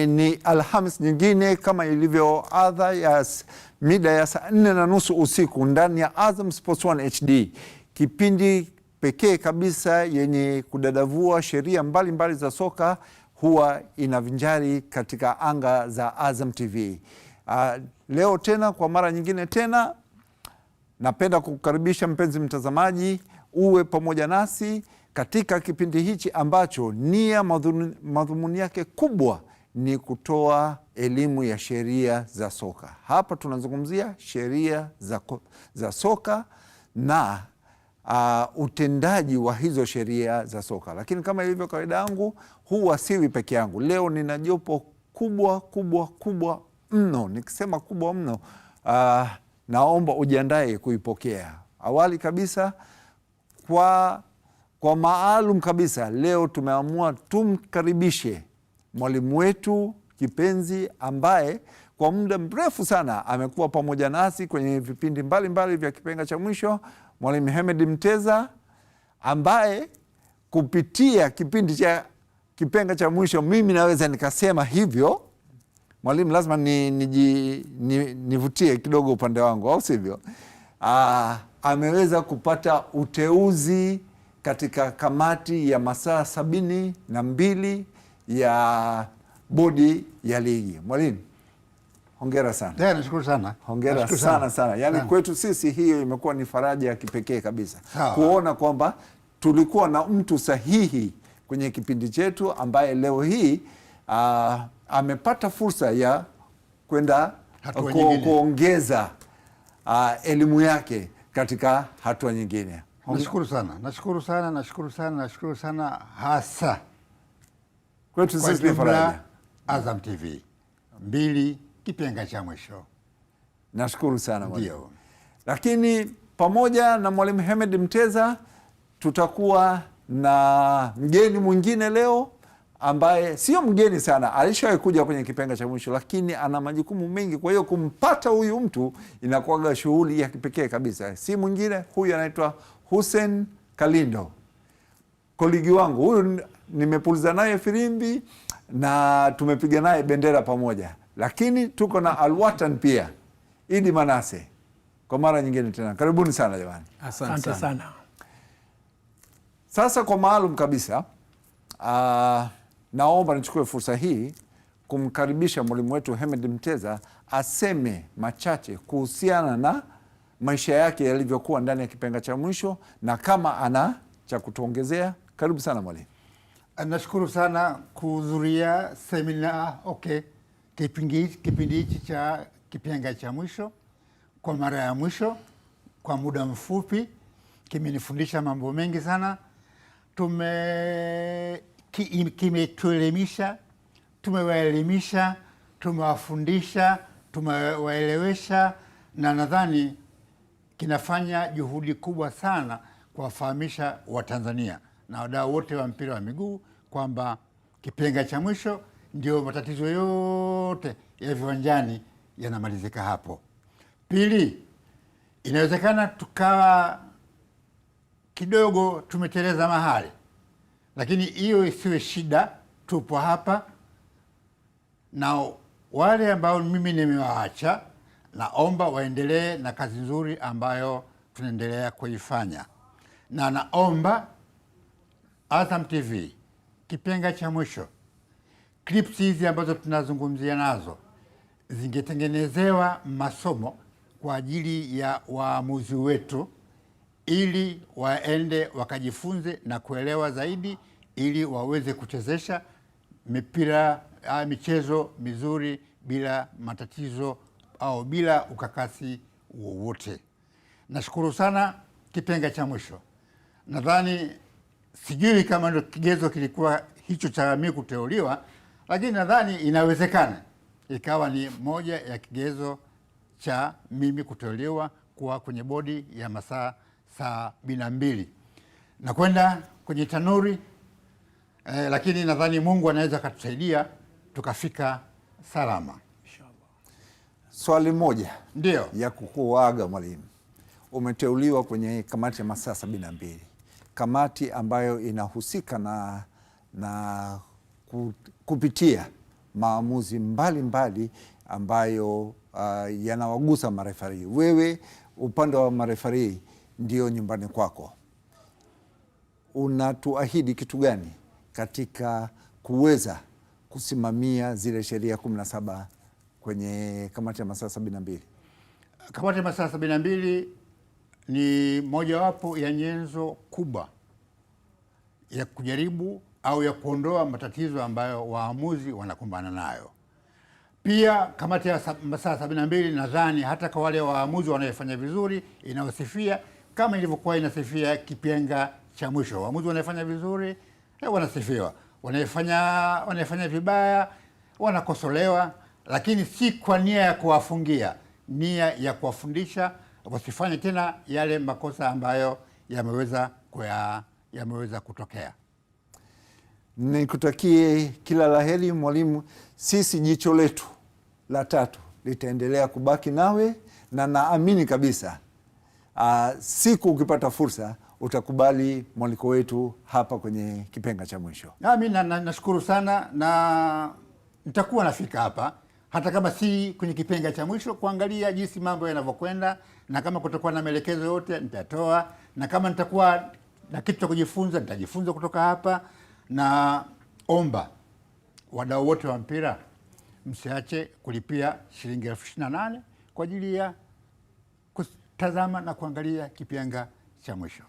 Ni Alhamis nyingine kama ilivyo adha ya mida ya saa 4:30 usiku ndani ya Azam Sports 1 HD, kipindi pekee kabisa yenye kudadavua sheria mbalimbali za soka huwa inavinjari katika anga za Azam TV. Leo tena kwa mara nyingine tena napenda kukukaribisha mpenzi mtazamaji uwe pamoja nasi katika kipindi hichi ambacho nia madhumuni yake kubwa ni kutoa elimu ya sheria za soka. Hapa tunazungumzia sheria za soka na utendaji wa hizo sheria za soka. Lakini kama ilivyo kawaida yangu, huwa siwi peke yangu. Leo nina jopo kubwa mno. Nikisema kubwa mno, naomba ujiandae kuipokea. Awali kabisa, kwa maalum kabisa, leo tumeamua tumkaribishe mwalimu wetu kipenzi ambaye kwa muda mrefu sana amekuwa pamoja nasi kwenye vipindi mbalimbali vya Kipenga cha Mwisho, Mwalimu Hemed Mteza, ambaye kupitia kipindi cha Kipenga cha Mwisho mimi naweza nikasema hivyo. Mwalimu, lazima nivutie kidogo upande wangu, au sivyo? Ameweza kupata uteuzi katika kamati ya masaa 72 ya bodi ya ligi. Mwalimu, hongera sana. Nashukuru sana. Hongera sana. Yaani kwetu sisi hiyo imekuwa ni faraja ya kipekee kabisa. Kuona kwamba tulikuwa na mtu sahihi kwenye kipindi chetu ambaye leo hii amepata fursa ya kwenda kuongeza elimu yake katika hatua nyingine. Nashukuru sana hasa kwetu sisi ni faraja. Azam TV 2 Kipenga cha Mwisho. Nashukuru sana mwalimu. Lakini pamoja na Mwalimu Hemed Mteza tutakuwa na mgeni mwingine leo ambaye sio mgeni sana, alishawahi kuja kwenye Kipenga cha Mwisho, lakini ana majukumu mengi. Kwa hiyo kumpata huyu mtu inakuwa shughuli ya kipekee kabisa. Si mwingine, huyu anaitwa Hussein Kalindo, koligi wangu. Huyu nimepuliza naye firimbi na tumepiga naye bendera pamoja. Lakini tuko na Alwatan pia, Idi Manase, kwa mara nyingine tena. Karibuni sana jamani. Asante sana. Sasa kwa maalum kabisa, naomba nichukue fursa hii kumkaribisha mwalimu wetu Hemed Mteza aseme machache kuhusiana na maisha yake yalivyokuwa ndani ya Kipenga cha Mwisho, na kama ana cha kutuongezea. Karibu sana mwalimu. Nashukuru sana kuhudhuria semina kipindi hichi cha Kipenga cha Mwisho kwa mara ya mwisho. Kwa muda mfupi kimenifundisha mambo mengi sana. Kimetuelimisha, tumewaelimisha, tumewafundisha, tumewaelewesha, na nadhani kinafanya juhudi kubwa sana kuwafahamisha Watanzania na wadau wote wa mpira wa miguu kwamba Kipenga cha Mwisho ndio matatizo yote ya viwanjani yanamalizika hapo. Pili, inawezekana tukawa kidogo tumeteleza mahali, lakini hiyo isiwe shida. Tupo hapa na wale ambao mimi nimewaacha, naomba waendelee na kazi nzuri ambayo tunaendelea kuifanya, na naomba Azam TV Kipenga cha Mwisho clips hizi ambazo tunazungumzia nazo zingetengenezewa masomo kwa ajili ya waamuzi wetu, ili waende wakajifunze na kuelewa zaidi, ili waweze kuchezesha michezo mizuri bila matatizo au bila ukakasi wowote. Nashukuru sana Kipenga cha Mwisho. Nadhani sijui kama ndio kigezo kilikuwa hicho cha mimi kuteuliwa, lakini nadhani inawezekana ikawa ni moja ya kigezo cha mimi kuteuliwa kuwa kwenye bodi ya masaa 72 na kwenda kwenye tanuri. Lakini nadhani Mungu anaweza akatusaidia tukafika salama. Swali moja ndio ya kukuaga mwalimu. Umeteuliwa kwenye kamati ya masaa 72, kamati ambayo inahusika na kupitia maamuzi mbalimbali ambayo yanawagusa marefari. Wewe upande wa marefari ndio nyumbani kwako, unatuahidi kitu gani katika kuweza kusimamia zile sheria 17 kwenye kamati ya masaa 72? Kamati ya masaa 72 ni mojawapo ya nyenzo kubwa ya kujaribu au ya kuondoa matatizo ambayo waamuzi wanakumbana nayo. Pia kamati ya masaa 72 nadhani hata kwa wale waamuzi wanaofanya vizuri inawasifia kama ilivyokuwa inasifia kipenga cha mwisho. Waamuzi wanaofanya vizuri wanasifiwa, wanaofanya vibaya wanakosolewa, lakini si kwa nia ya kuwafungia, nia ya kuwafundisha wasifanye tena yale makosa ambayo yameweza kutokea. Nikutakie kila laheri mwalimu. Sisi jicho letu la tatu litaendelea kubaki nawe, na naamini kabisa siku ukipata fursa utakubali mwaliko wetu hapa kwenye kipenga cha mwisho. Mimi nashukuru sana, na nitakuwa nafika hapa hata kama si kwenye kipenga cha mwisho kuangalia jinsi mambo yanavyokwenda, na kama kutakuwa na maelekezo yote nitatoa, na kama nitakuwa na kitu cha kujifunza nitajifunza kutoka hapa. Na omba wadau wote wa mpira msiache kulipia shilingi 28,000 kwa ajili ya kutazama na kuangalia kipenga cha mwisho.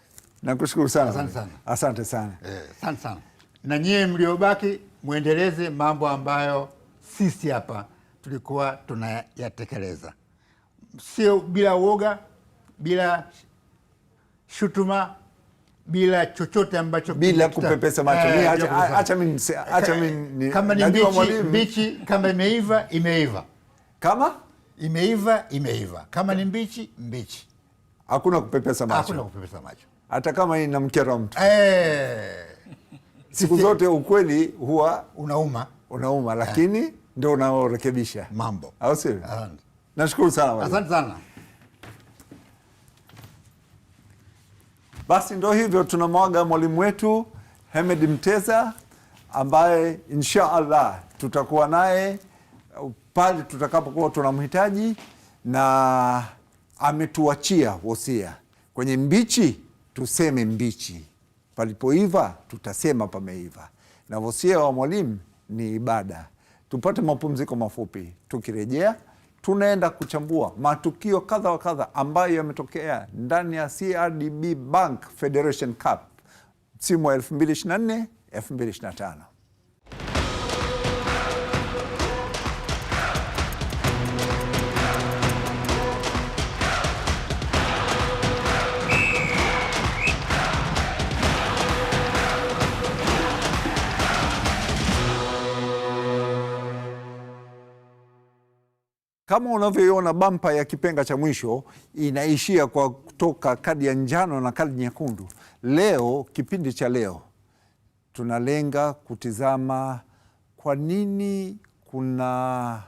Nakushukuru sana. Asante sana. Asante sana. Asante sana. Na nyie mliobaki muendeleze mambo ambayo sisi hapa tulikuwa tunayatekeleza, sio bila uoga, bila shutuma, bila chochote ambacho bila kupepesa macho. Acha mimi kama ni mbichi, kama imeiva imeiva, kama imeiva, kama ni mbichi. Hakuna kupepesa macho, hata kama ina mkera mtu. Siku zote ukweli huwa unauma, lakini ndio unaorekebisha mambo, au sio? Nashukuru sana. Asante sana. Basi ndio hivyo, tunamwaga mwalimu wetu Hemed Mteza ambaye insha Allah tutakuwa naye pale tutakapokuwa tunamhitaji, na ametuachia wosia kwenye mbichi tuseme mbichi, palipoiva tutasema pameiva, na wosia wa mwalimu ni ibada. Tupate mapumziko mafupi, tukirejea tunaenda kuchambua matukio kadha wa kadha ambayo yametokea ndani ya CRDB Bank Federation Cup msimu wa 2024-2025. Kama unavyoiona bampa ya kipenga cha mwisho inaishia kwa kutoka kadi ya njano na kadi nyekundu. Leo, kipindi cha leo, tunalenga kutizama kwa nini kuna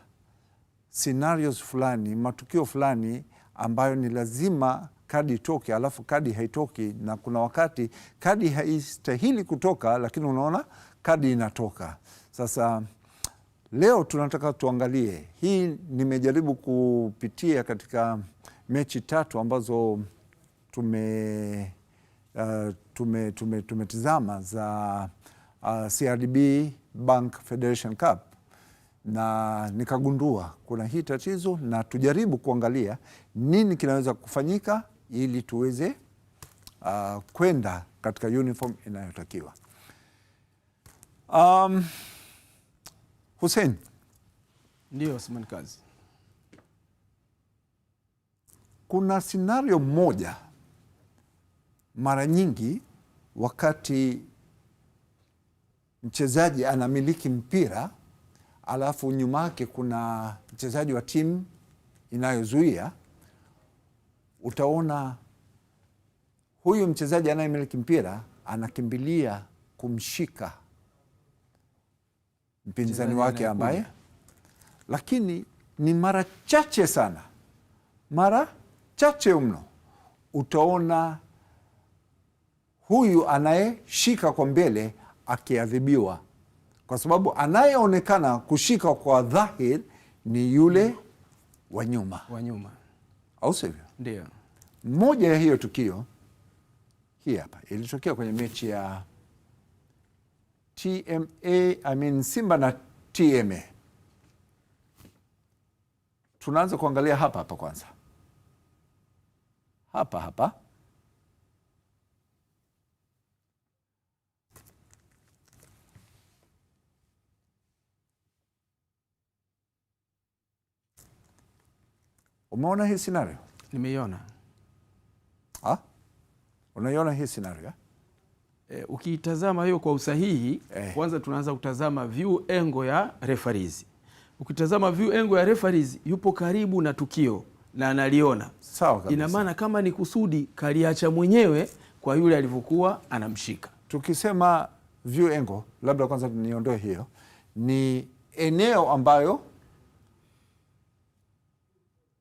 scenarios fulani, matukio fulani ambayo ni lazima kadi itoke, alafu kadi haitoki, na kuna wakati kadi haistahili kutoka lakini unaona kadi inatoka. Sasa leo tunataka tuangalie hii. Nimejaribu kupitia katika mechi 3 ambazo tumetizama za CRDB Bank Federation Cup, na nikagundua kuna hii tatizo, na tujaribu kuangalia nini kinaweza kufanyika ili tuweze kwenda katika uniform inayotakiwa. Hussein. Ndio, Osman Kazi. Kuna scenario moja mara nyingi wakati mchezaji anamiliki mpira alafu nyuma yake kuna mchezaji wa timu inayozuia, utaona huyu mchezaji anayemiliki mpira anakimbilia kumshika mpinzani wake ambaye, lakini ni mara chache sana, mara chache mno utaona huyu anayeshika kwa mbele akiadhibiwa kwa sababu anayeonekana kushika kwa dhahir ni yule wa nyuma, au sivyo? Ndio. Moja ya hiyo tukio hii hapa ilitokea kwenye mechi ya Simba na TMA. Tunaanza kuangalia hapa kwanza, hapa umeona hii scenario? Nimeiona. Unaiona hii scenario? Ukiitazama hiyo kwa usahihi, kwanza tunaanza kutazama view angle ya referees. Ukitazama view angle ya referees, yupo karibu na tukio na analiona. Sawa kabisa. Ina maana kama ni kusudi kaliacha mwenyewe kwa yule alivyokuwa anamshika. Tukisema view angle, labda kwanza niondoe hiyo, ni eneo ambayo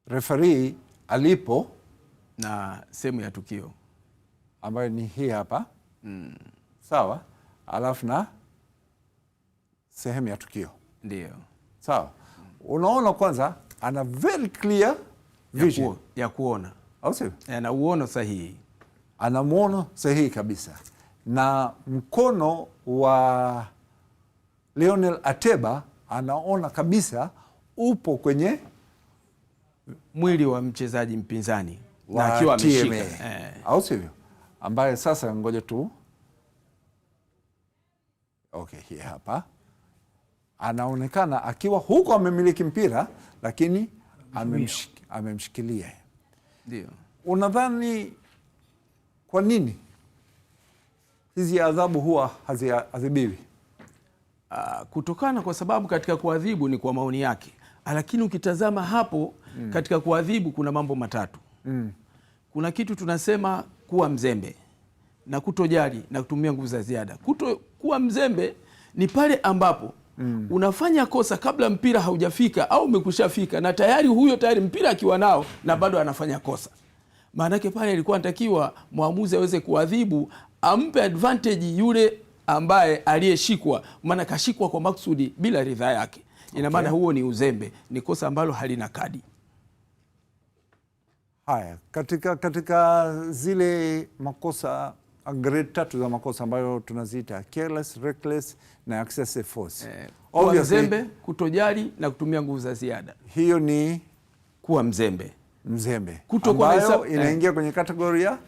referee alipo na sehemu ya tukio ambayo ni hii hapa. Sawa, alafu na sehemu ya tukio. Ndio. Sawa. Unaona kwanza ana very clear vision ya kuona, au sio? Ana uono sahihi, ana muono sahihi kabisa, na mkono wa Lionel Ateba anaona kabisa upo kwenye mwili wa mchezaji mpinzani na akiwa ameshika, au sivyo? Ambaye sasa ngoja tu, okay, hii hapa anaonekana akiwa huko amemiliki mpira lakini amemshikilia. Ndio. Unadhani kwa nini hizi adhabu huwa haziadhibiwi? Kutokana kwa sababu katika kuadhibu ni kwa maoni yake, lakini ukitazama hapo katika kuadhibu kuna mambo matatu. Kuna kitu tunasema kuwa mzembe na kutojali na kutumia nguvu za ziada. Kuwa mzembe ni pale ambapo unafanya kosa kabla mpira haujafika au umekushafika na tayari mpira akiwa nao na bado anafanya kosa. Maanake pale ilikuwa anatakiwa mwamuzi aweze kuadhibu, ampe advantage yule ambaye aliyeshikwa, maana kashikwa kwa maksudi bila ridhaa yake. Ina maana huo ni uzembe, ni kosa ambalo halina kadi. Haya, katika zile makosa grade 3 za makosa ambayo tunaziita careless, reckless na excessive force. Kuwa mzembe, kutojali na kutumia nguvu za ziada. Hiyo ni kuwa mzembe. Ambayo inaingia kwenye kategori ya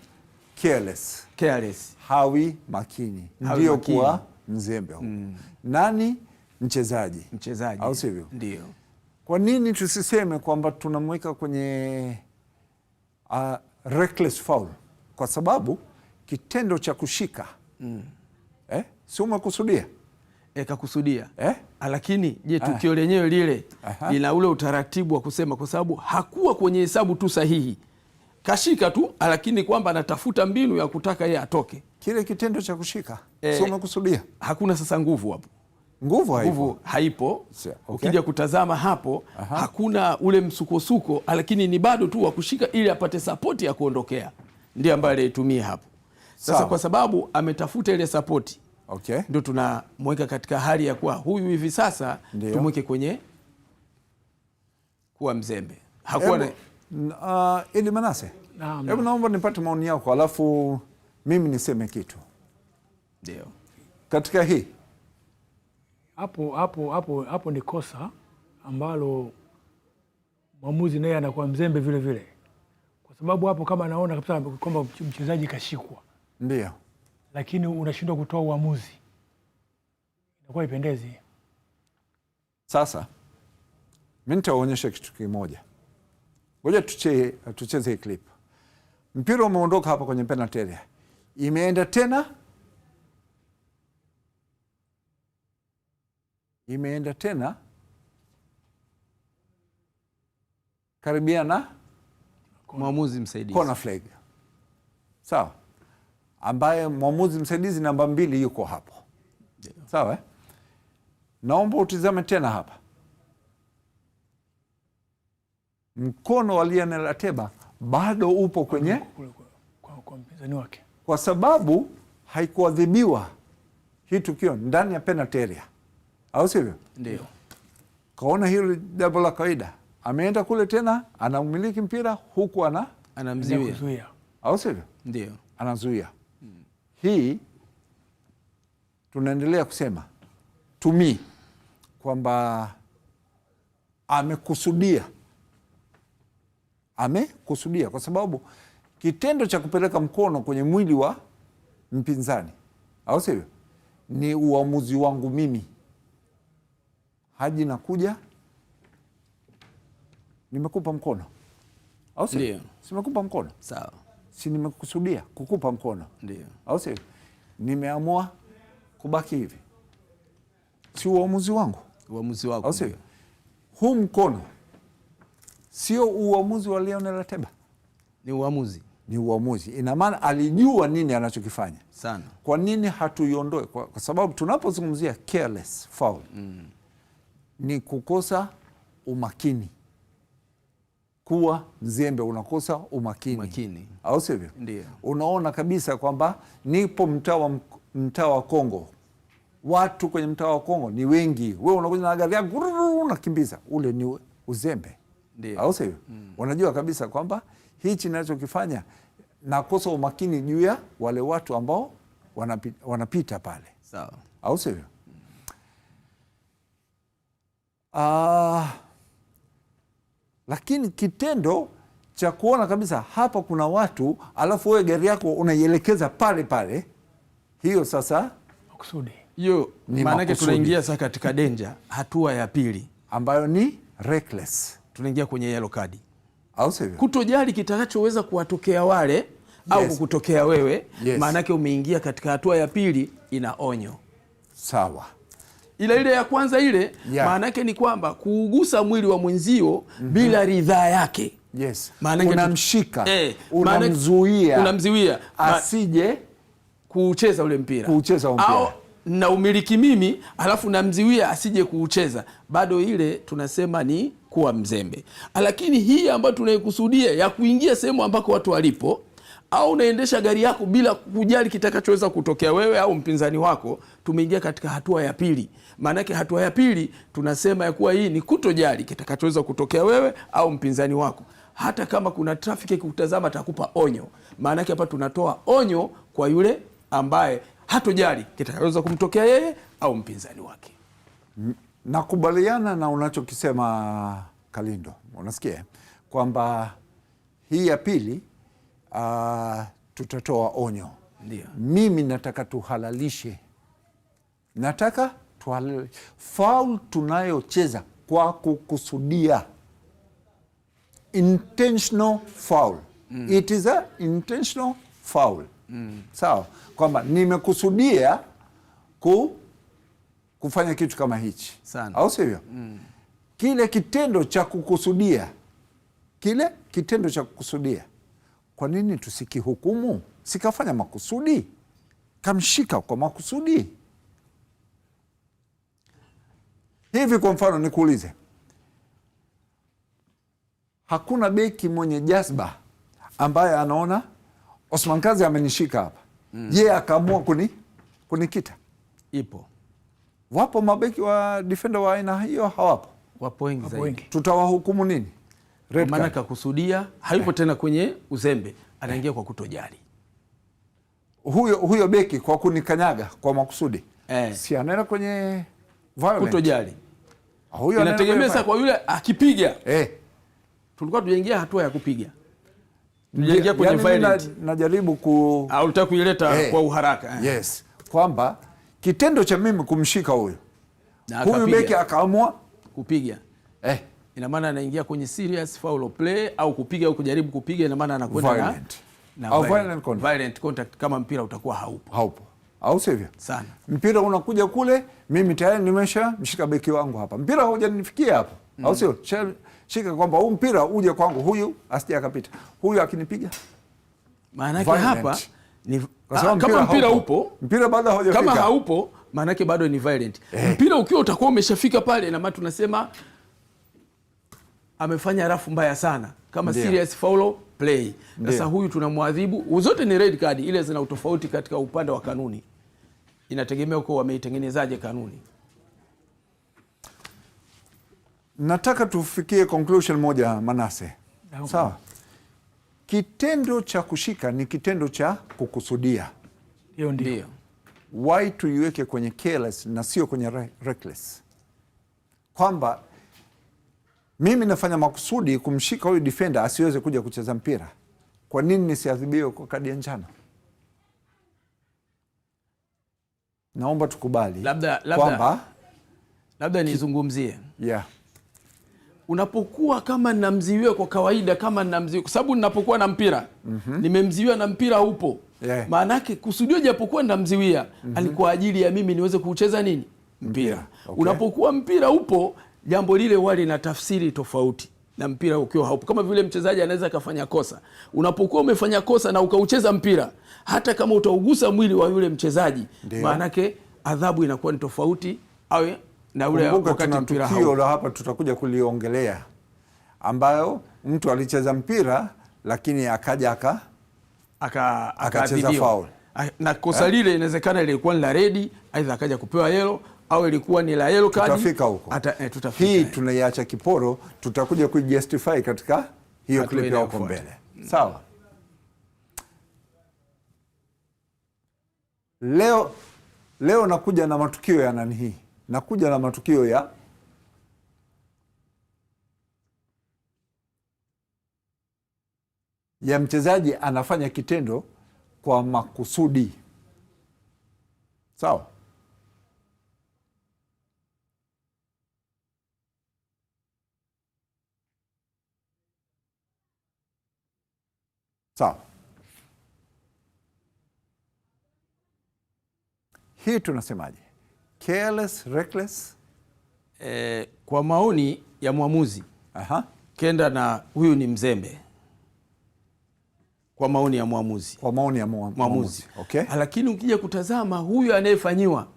careless. Hawi makini. Ndio kuwa mzembe. Nani? Mchezaji. Au sivyo? Ndio. Kwa nini tusiseme kwamba tunamweka kwenye reckless foul? Kwa sababu kitendo cha kushika si umekusudia? Kakusudia. Lakini je, tukio lenyewe lile lina ule utaratibu wa kusema, kwa sababu hakuwa kwenye hesabu tu sahihi, kashika tu, lakini kwamba anatafuta mbinu ya kutaka yeye atoke. Kile kitendo cha kushika si umekusudia? Hakuna sasa nguvu hapo. Nguvu haipo. Ukija kutazama hapo hakuna ule msukosuko, lakini ni bado tu wa kushika ili apate sapoti ya kuondokea, ndio ambaye alitumia hapo. Sasa kwa sababu ametafuta ile sapoti, ndio tunamweka katika hali ya kuwa huyu hivi sasa tumweke kwenye kuwa mzembe. Hakuwa Ili Manase, hebu naomba nipate maoni yako alafu mimi niseme kitu. Ndio. Katika hii hapo ni kosa ambalo mwamuzi naye anakuwa mzembe vile vile, kwa sababu hapo kama anaona kabisa kwamba mchezaji kashikwa, ndio, lakini unashindwa kutoa uamuzi, inakuwa ipendezi. Sasa mimi nitaonyesha kitu kimoja. Ngoja tucheze clip. Mpira umeondoka hapa kwenye penalty area, imeenda tena karibia na mwamuzi msaidizi, corner flag. Sawa, ambaye mwamuzi msaidizi namba 2 yuko hapo. Sawa, naomba utizame tena hapa, mkono wa Lionel Ateba bado upo kwenye kwa mpinzani wake, kwa sababu haikuadhibiwa hii tukio ndani ya penalty area. au sivyo? Ndio. Kaona hilo jambo la kawaida, ameenda kule tena anaumiliki mpira huku anamzuia, au sivyo? Ndio, anazuia. Hii tunaendelea kusema tumi kwamba amekusudia, kwa sababu kitendo cha kupeleka mkono kwenye mwili wa mpinzani, au sivyo, ni uamuzi wangu mimi. Haji nakuja, nimekupa mkono, au sivyo? Simekupa mkono, sawa, si nimekusudia kukupa mkono, ndio, au sivyo? Nimeamua kubaki hivi, si uamuzi wangu, uamuzi wako, au sivyo? Huu mkono sio uamuzi wa Lionel Ateba, ni uamuzi. Ina maana alijua nini anachokifanya sana. Kwa nini hatuiondoe? Kwa sababu tunapozungumzia careless foul ni kukosa umakini, kuwa mzembe, unakosa umakini. Au sivyo? Ndio. Unaona kabisa kwamba nipo mtaa wa Kongo, watu kwenye mtaa wa Kongo ni wengi, wewe unakuja na gari yako unakimbiza, ule ni uzembe. Ndio. Au sivyo? Unajua kabisa kwamba hichi ninachokifanya nakosa umakini juu ya wale watu ambao wanapita pale. Sawa. Au sivyo? Lakini kitendo cha kuona kabisa hapa kuna watu alafu wewe gari yako unaielekeza pale pale, hiyo sasa makusudi. Hiyo maana yake tunaingia sasa katika danger, hatua ya pili ambayo ni reckless. Tunaingia kwenye yellow card. Au sivyo? Kutojali kitakachoweza kuwatokea wale au kukutokea wewe, maana yake umeingia katika hatua ya pili, ina onyo. Sawa. Ile ya kwanza ile, maana yake ni kwamba kuugusa mwili wa mwenzio bila ridhaa yake. Unamshika, unamzuia asije kuucheza ule mpira. Au na umiliki mimi alafu namziwia asije kuucheza, bado ile tunasema ni kuwa mzembe. Lakini hii ambayo tunaikusudia ya kuingia sehemu ambako watu walipo, au unaendesha gari yako bila kujali kitakachoweza kutokea wewe au mpinzani wako, tumeingia katika hatua ya pili. Maanake hatua ya pili tunasema ya kuwa hii ni kutojali kitakachoweza kutokea wewe au mpinzani wako. Hata kama kuna trafiki kukutazama atakupa onyo. Maanake hapa tunatoa onyo kwa yule ambaye hatojali kitakachoweza kumtokea yeye au mpinzani wake. Nakubaliana na unachokisema Kalindo. Unasikia kwamba hii ya pili tutatoa onyo. Ndio. Mimi nataka tuhalalishe faul tunayocheza kwa kukusudia, intentional foul. It is a intentional foul. Sawa, kwamba nimekusudia kufanya kitu kama hichi, au sivyo? Kile kitendo cha kukusudia, kwa nini tusikihukumu? Sikafanya makusudi, kamshika kwa makusudi. Hivi kwa mfano nikuulize, hakuna beki mwenye jazba ambaye anaona Osman Kazi amenishika hapa, je, akaamua kunikita? Ipo. Wapo mabeki wa defender wa aina hiyo? Hawapo? Wapo wengi zaidi. Tutawahukumu nini? Maana kakusudia, hayupo tena kwenye uzembe, anaingia kwa kutojali. Huyo beki kwa kunikanyaga kwa makusudi, si anaenda kwenye violent. Kutojali. Inategemea kwa yule akipiga. Tulikuwa tujaingia hatua ya kupiga. Tujaingia kwenye violent. Najaribu au unataka kuileta kwa uharaka. Yes. Kwamba kitendo cha mimi kumshika huyu beki akaamua kupiga. Ina maana anaingia kwenye serious foul play au kupiga au kujaribu kupiga, ina maana anakwenda na violent contact kama mpira utakuwa haupo. Au sivyo? Sana. Mpira unakuja kule, mimi tayari nimesha mshika beki wangu hapa. Mpira hujanifikia hapo. Au sio? Shika kwamba huu mpira uje kwangu, huyu asije akapita. Huyu akinipiga. Maana yake hapa ni kama mpira upo, mpira bado hujafika. Kama haupo, maana yake bado ni violent. Mpira ukiwa utakuwa umeshafika pale, na maana tunasema amefanya rafu mbaya sana, kama serious foul play. Sasa huyu tunamwadhibu, zote ni red card, ile zina utofauti katika upande wa kanuni. Inategemea uko wameitengenezaje kanuni. nataka tufikie conclusion moja Manase. Sawa. Kitendo cha kushika ni kitendo cha kukusudia. Hiyo ndio. Why tuiweke kwenye careless na sio kwenye reckless? Kwamba mimi nafanya makusudi kumshika huyu defender asiweze kuja kucheza mpira. Kwa nini nisiadhibiwe kwa kadi ya njano? Naomba tukubali labda nizungumzie. Yeah. Unapokuwa kama namziwiwa kwa kawaida, kama namziwiwa kwa sababu ninapokuwa na mpira nimemziwiwa na mpira upo, maana yake kusudio japokuwa namziwia alikuwa ajili ya mimi niweze kucheza nini mpira. Okay. Unapokuwa mpira upo, jambo lile wali na tafsiri tofauti na mpira ukiwa haupo. Kama vile mchezaji anaweza kafanya kosa, unapokuwa umefanya kosa na ukaucheza mpira, hata kama utaugusa mwili wa yule mchezaji, maana yake adhabu inakuwa ni tofauti au na ule wakati mpira haupo. Tukio la hapa tutakuja kuliongelea, ambayo mtu alicheza mpira lakini akaja akacheza foul. Na kosa lile inawezekana ilikuwa ni la redi, aidha akaja kupewa yellow au ilikuwa ni la yellow card. Tutafika huko. Hii tunaiacha kiporo, tutakuja kujustify katika hiyo clip ya huko mbele. Sawa. Leo nakuja na matukio ya nani hii? Nakuja na matukio ya mchezaji anafanya kitendo kwa makusudi. Sawa. Sawa. Hii tunasemaje? Careless, reckless? Kwa maoni ya mwamuzi, kenda na huyu ni mzembe. Kwa maoni ya mwamuzi. Kwa maoni ya mwamuzi. Okay. Lakini ukija kutazama huyu anayefanyiwa,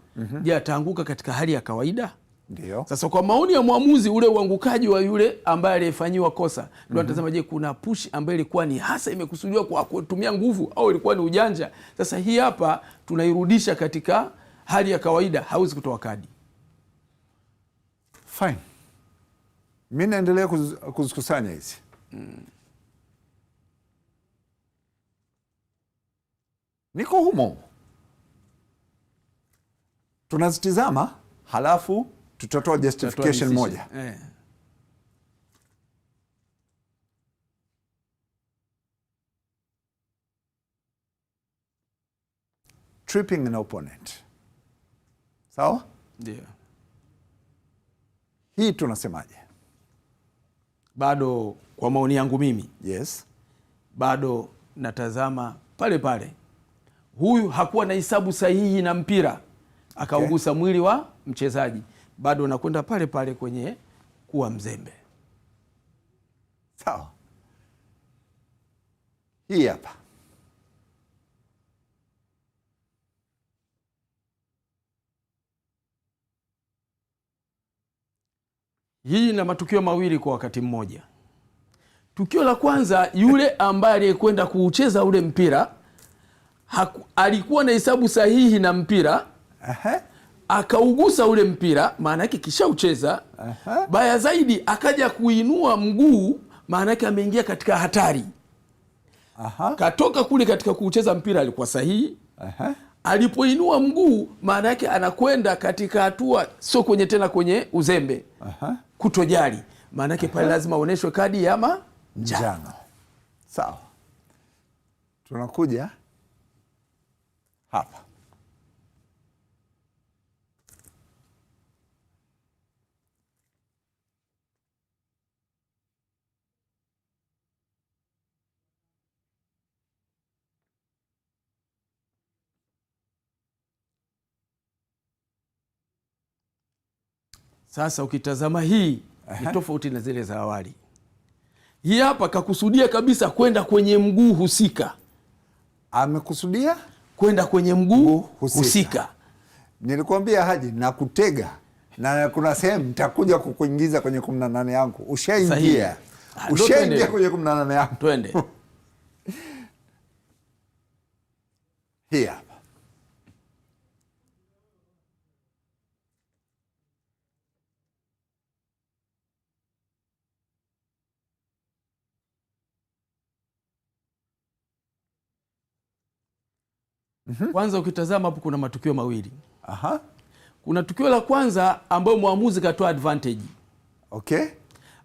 je, ataanguka katika hali ya kawaida? Ndio. Sasa kwa maoni ya mwamuzi, ule uangukaji wa yule ambaye aliyefanyiwa kosa, ndio anatazama, je, kuna push ambayo ilikuwa ni hasa imekusudiwa kwa kutumia nguvu au ilikuwa ni ujanja? Sasa hii hapa tunairudisha katika hali ya kawaida, hauwezi kutoa kadi. Fine. Mimi naendelea kuzikusanya hizi. Niko humo. Tunazitizama, halafu tutatoa justification moja. Tripping an opponent. Sawa? Ndio. Hii tunasemaje? Bado kwa maoni yangu mimi, yes, bado natazama pale pale. Huyu hakuwa na hesabu sahihi na mpira, akaugusa mwili wa mchezaji. Bado nakwenda pale pale kwenye kuwa mzembe. Sawa. Hii hapa. Hii na matukio mawili kwa wakati mmoja. Tukio la kwanza, yule ambaye aliyekwenda kuucheza ule mpira alikuwa na hesabu sahihi na mpira, akaugusa ule mpira, maana yake kisha ucheza. Baya zaidi, akaja kuinua mguu, maana yake ameingia katika hatari. Katoka kule katika kuucheza mpira alikuwa sahihi. Alipoinua mguu, maana yake anakwenda katika hatua, sio kwenye tena kwenye uzembe, kutojali. Maana yake pale lazima aoneshwe kadi ya njano. Sawa. Tunakuja hapa. Sasa ukitazama hii ni tofauti na zile za awali. Hii hapa kakusudia kabisa kwenda kwenye mguu husika. Amekusudia kwenda kwenye mguu husika. Nilikwambia Haji, na kutega, na kuna sehemu nitakuja kukuingiza kwenye 18 yangu. Ushaingia. Ushaingia kwenye 18 yangu. Twende. Hii hapa. Kwanza ukitazama hapo kuna matukio mawili. Aha. Kuna tukio la kwanza ambayo mwamuzi katoa advantage. Okay.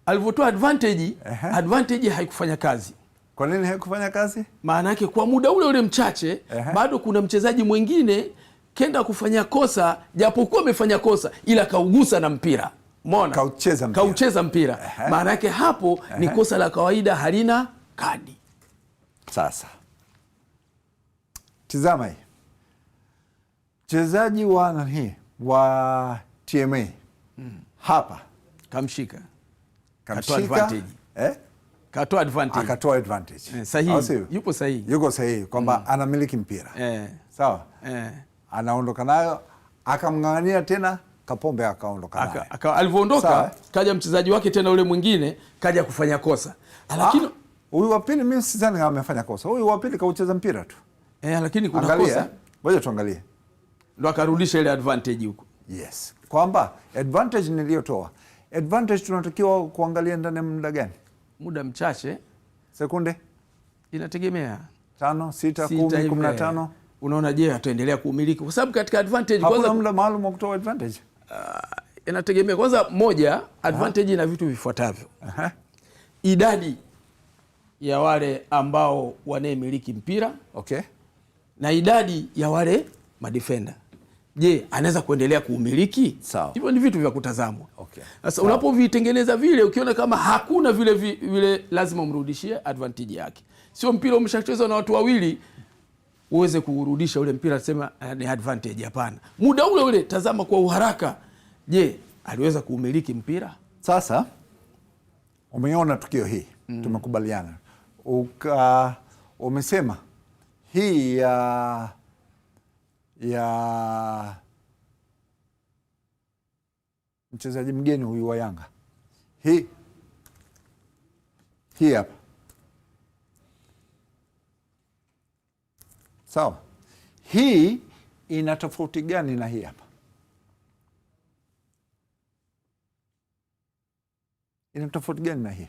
Alivyotoa advantage, advantage haikufanya kazi. Kwa nini haikufanya kazi? Maana yake kwa muda ule ule mchache bado kuna mchezaji mwingine kenda kufanya kosa, japokuwa amefanya kosa ila kaugusa na mpira. Umeona? Kaucheza mpira. Maana yake hapo ni kosa la kawaida, halina kadi. Sasa tizama hii, mchezaji wa TMA hapa kamshika, katoa advantage. Sahihi. Yupo sahihi. Yuko sahihi kwamba anamiliki mpira. Sawa. Anaondoka nayo, akamng'ang'ania tena, Kapombe akaondoka nayo. Alivyoondoka kaja mchezaji wake tena ule mwingine kaja kufanya kosa. Lakini huyu wa pili mimi sidhani kama amefanya kosa. Huyu wa pili kaucheza mpira tu. Lakini kuna kosa. Ngoja tuangalie. Ndo akarudisha ile advantage huko. Yes. Kwamba advantage niliyotoa. Advantage tunatakiwa kuangalia ndani ya muda gani? Muda mchache. Sekunde? Inategemea. 5, 6, 10, 15. Unaona, je, ataendelea kuumiliki? Kwa sababu katika advantage kwanza muda maalum wa kutoa advantage. Inategemea kwanza, moja, advantage ina vitu vifuatavyo. Idadi ya wale ambao wanayemiliki mpira. Okay. Na idadi ya wale madefender. Je, anaweza kuendelea kuumiliki? Sawa. Hivyo ni vitu vya kutazamwa. Okay. Sasa unapovitengeneza vile, ukiona kama hakuna vile lazima umrudishie advantage yake. Sio mpira umeshachezwa na watu wawili uweze kurudisha ule mpira sema ni advantage. Hapana. Muda ule ule tazama kwa uharaka. Je, aliweza kuumiliki mpira? Sasa umeona tukio hii. Tumekubaliana. Umesema hii ya mchezaji mgeni huyu wa Yanga. Hii hapa. Sawa. Hii ina tofauti gani na hii hapa? Ina tofauti gani na hii?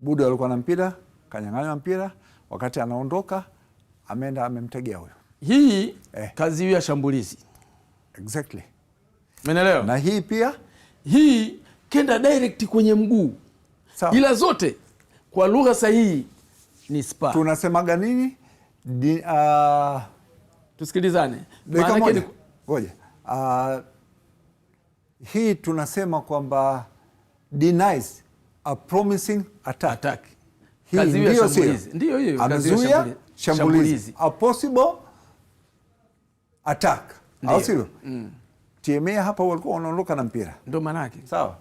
Budo alikuwa na mpira, kanyang'anywa mpira, wakati anaondoka ameenda amemtegea huyo. Hii kazi ya shambulizi. Exactly. Umeelewa? Na hii pia, hii kenda direct kwenye mguu. Sawa. Ila zote kwa lugha sahihi ni spa. Tunasemaga nini? Tusikilizane. Ngoja. Hii tunasema kwamba denies a promising attack. Hii ndio shambulizi. Ndio hiyo. Amezuia shambulizi. A possible attack. Au sio? TMA hapa walikuwa wanaondoka na mpira. Ndio maana yake. Sawa.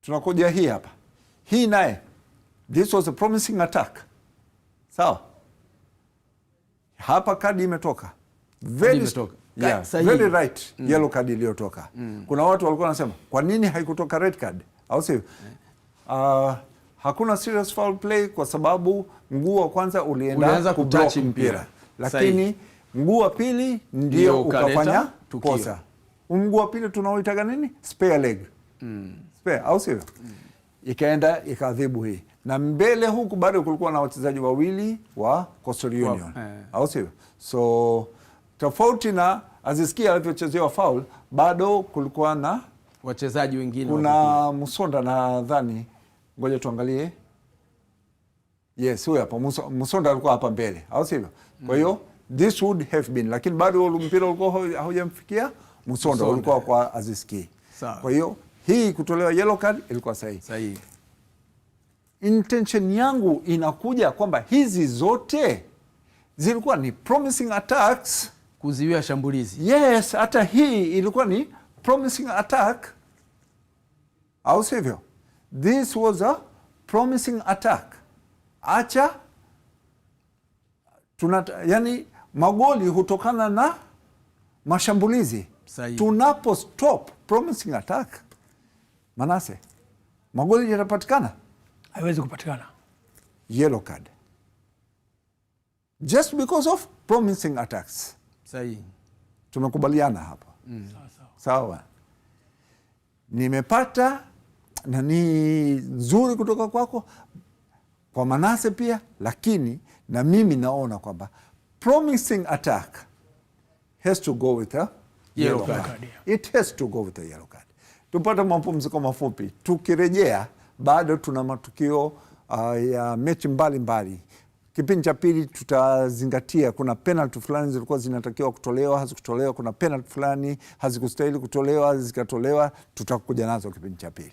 Tunakuja hii hapa. Hii naye, this was a promising attack. Sawa. Hapa kadi imetoka. Very right. Yellow card iliyotoka. Kuna watu walikuwa wanasema kwa nini haikutoka red card? Au sio? Hakuna serious foul play kwa sababu mguu wa kwanza ulienda kublock mpira. Lakini mguu wa pili ndio ukafanya kosa. Mguu wa pili tunaoitaga nini? Spare leg. Spare, au sio? Ikaenda ikadhibu hii. Na mbele huku bado kulikuwa na wachezaji wawili wa Coastal Union. Au sio? So tofauti na Aziz Ki alivyochezewa foul, bado kulikuwa na wachezaji wengine. Kuna Musonda nadhani. Ngoja tuangalie. Yes, huyu hapa Musonda alikuwa hapa mbele, au sivyo? Kwa hiyo this would have been, lakini bado mpira ulikuwa haujamfikia Musonda, ulikuwa kwa Aziz Ki. Kwa hiyo hii kutolewa yellow card ilikuwa sahihi. Intention yangu inakuja kwamba hizi zote zilikuwa ni promising attacks, kuziwia shambulizi. Yes, hata hii ilikuwa ni promising attack, au sivyo? This was a promising attack. Acha yani magoli hutokana na mashambulizi. Tunapo stop promising attack, Manase, magoli yatapatikana? Haiwezi kupatikana. Yellow card. Just because of promising attacks. Sahihi. Tumekubaliana hapa. Sawa. Nimepata nani nzuri kutoka kwako. kwa Manase pia, lakini na mimi naona kwamba promising attack has to go with a yellow card. It has to go with a yellow card. Tupate mapumziko mafupi. Tukirejea bado tuna matukio ya mechi mbalimbali. Kipindi cha pili tutazingatia kuna penalty fulani zilikuwa zinatakiwa kutolewa, hazikutolewa. Kuna penalty fulani hazikustahili kutolewa, zikatolewa. Tutakuja nazo kipindi cha pili.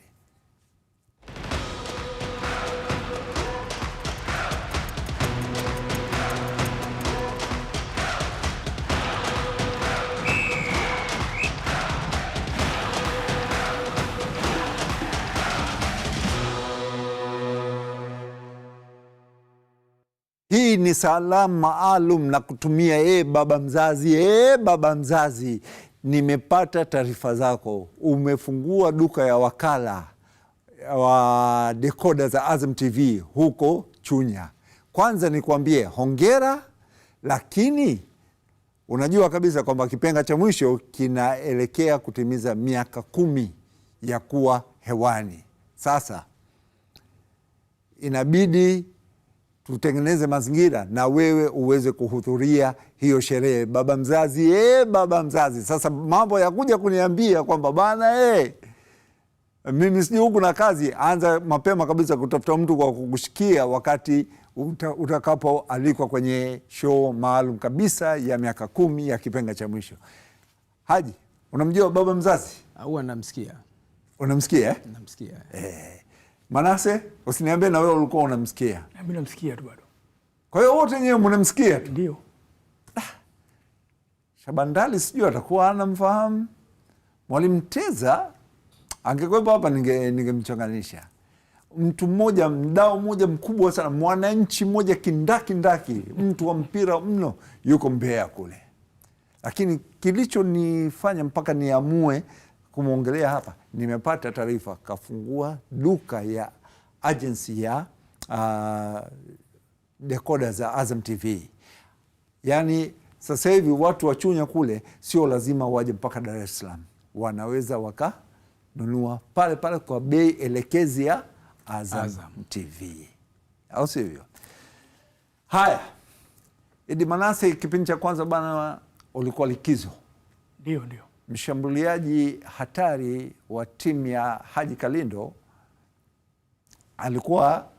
Hii ni salamu maalum na kutumia baba mzazi. Baba mzazi, nimepata taarifa zako. Umefungua duka ya wakala wa dekoda za Azam TV huko Chunya. Kwanza nikwambie hongera, lakini unajua kabisa kwamba kipenga cha mwisho kinaelekea kutimiza miaka 10 ya kuwa hewani. Sasa inabidi tutengeneze mazingira na wewe uweze kuhudhuria hiyo sherehe. Baba mzazi, baba mzazi. Sasa mambo ya kuja kuniambia kwamba bana mimi sijui huku na kazi, anza mapema kabisa kutafuta mtu kwa kukushikia wakati utakapo alikwa kwenye show maalum kabisa ya miaka 10 ya kipenga cha mwisho. Haji, unamjua baba mzazi? Au namsikia. Unamsikia? Namsikia. Manase, usiniambie na wewe ulikuwa unamsikia. Mimi namsikia tu bado. Kwa hiyo wote nyewe mnamsikia tu? Ndio. Shabandali sijui atakuwa anamfahamu. Mwalimu Teza angekuwepo hapa ningemchanganisha. Mtu mmoja, mdau mmoja mkubwa sana, mwananchi mmoja kindaki, mtu wa mpira mno, yuko Mbeya kule. Lakini kilichonifanya mpaka niamue kumwongelea hapa, nimepata taarifa kafungua duka ya agency ya dekoda za Azam TV. Yaani sasa hivi watu wa Chunya kule sio lazima waje mpaka Dar es Salaam, wanaweza wakanunua pale pale kwa bei elekezi ya Azam TV, au sivyo? Haya, Idi Manase, kipindi cha kwanza bana ulikuwa likizo. Ndio. Mshambuliaji hatari wa timu ya Haji Kalindo alikuwa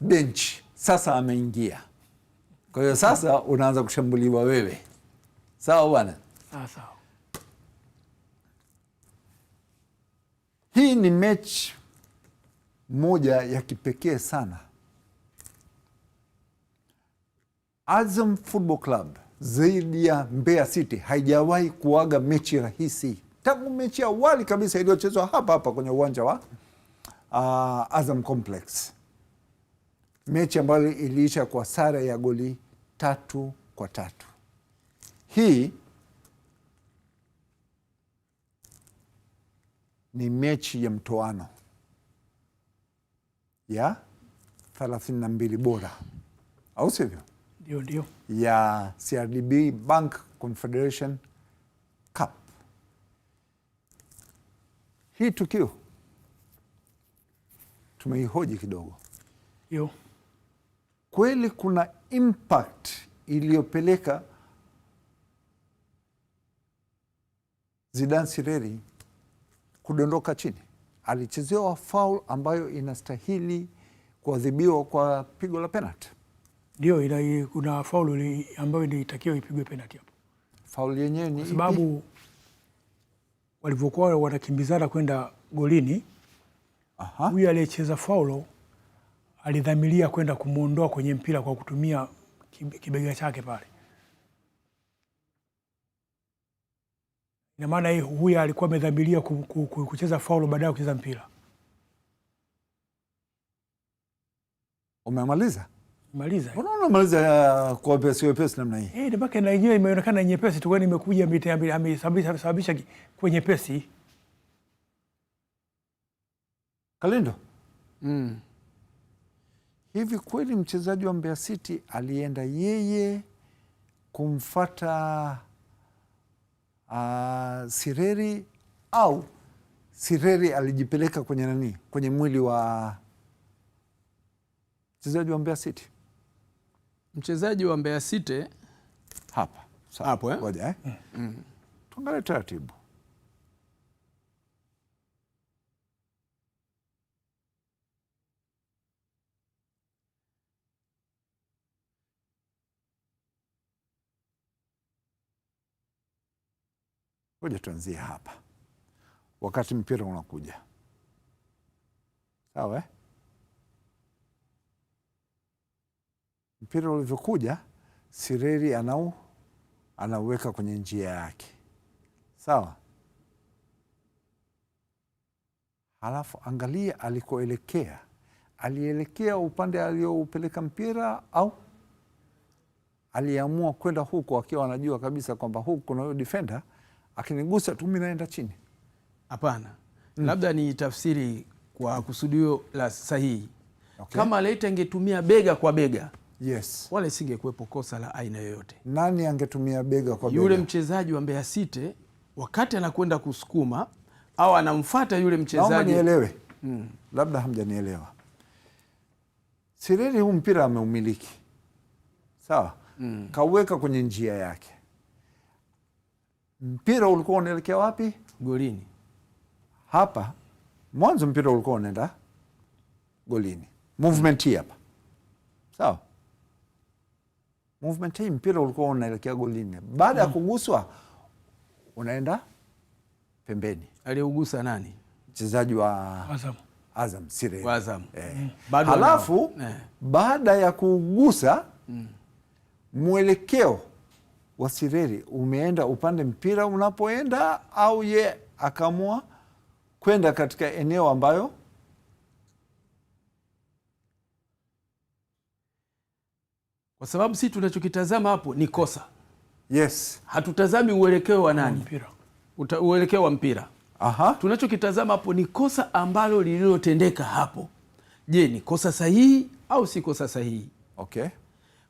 bench, sasa ameingia. Kwa hiyo sasa unaanza kushambuliwa wewe. Sawa bwana? Sawa. Hii ni mechi moja ya kipekee sana. Azam Football Club zaidi ya Mbeya City haijawahi kuaga mechi rahisi tangu mechi ya awali kabisa iliyochezwa hapa kwenye uwanja wa Azam Complex, mechi ambayo iliisha kwa sare ya goli 3-3. Hii ni mechi ya mtoano ya 32 bora, au sivyo? Ndio. Ya CRDB Bank Confederation Cup. Hii tukio tumeihoji kidogo. Ndio. Kweli kuna impact iliyopeleka Zidane Sireri kudondoka chini. Alichezewa foul ambayo inastahili kuadhibiwa kwa pigo la penalty. Ndio, kuna faulu ambayo ilitakiwa ipigwe penalty hapo. Faulu yenyewe ni kwa sababu walivyokuwa wanakimbizana kwenda golini, huyu aliyecheza faulu alidhamiria kwenda kumuondoa kwenye mpira kwa kutumia kibega chake pale. Ina maana huyu alikuwa amedhamiria kucheza faulu baada ya kucheza mpira. Umemaliza? Maliza. Mbona unamaliza kwa wepesi namna hii? Mpaka na yenyewe imeonekana nyepesi tu, kwani imekuja amesababisha kwa nyepesi. Kalindo. Hivi kweli mchezaji wa Mbeya City alienda yeye kumfata Sireri, au Sireri alijipeleka kwenye kwenye mwili wa Mchezaji wa Mbeya City. Mchezaji wa Mbeya City Hapa. Hapo Ngoja tuangalie taratibu. Ngoja tuanzie hapa. Wakati mpira unakuja. Sawa Mpira ulivyokuja, Sireri anauweka kwenye njia yake. Sawa? Halafu angalia alikoelekea. Alielekea upande alioupeleka mpira au aliamua kwenda huko akiwa anajua kabisa kwamba huku kuna huyo defender akinigusa tu mimi naenda chini? Hapana. Labda ni tafsiri kwa kusudio la sahihi. Okay. Kama Leita angetumia bega kwa bega, yes, wala singekuwepo kosa la aina yoyote. Nani angetumia bega kwa bega? Yule mchezaji wa Mbeya City wakati anakwenda kusukuma au anamfuata yule mchezaji. Naomba nielewe. Labda hamjanielewa. Sireri huu mpira ameumiliki. Sawa? Kauweka kwenye njia yake. Mpira ulikuwa unaelekea wapi? Golini. Hapa mwanzo mpira ulikuwa unaenda golini. Movement hii hapa. Sawa? Movement hii mpira ulikuwa unaelekea golini. Baada ya kuguswa unaenda pembeni. Aliyeugusa nani? Mchezaji wa Azam Sireri. Azam. Halafu baada ya kugusa mwelekeo wa Sireri umeenda upande mpira unapoenda, au ye akamua kwenda katika eneo ambayo kwa sababu si tunachokitazama hapo ni kosa. Yes. Hatutazami uelekeo wa nani? Mpira. Uelekeo wa mpira. Aha. Tunachokitazama hapo ni kosa ambalo lililotendeka hapo. Je, ni kosa sahihi au si kosa sahihi? Okay.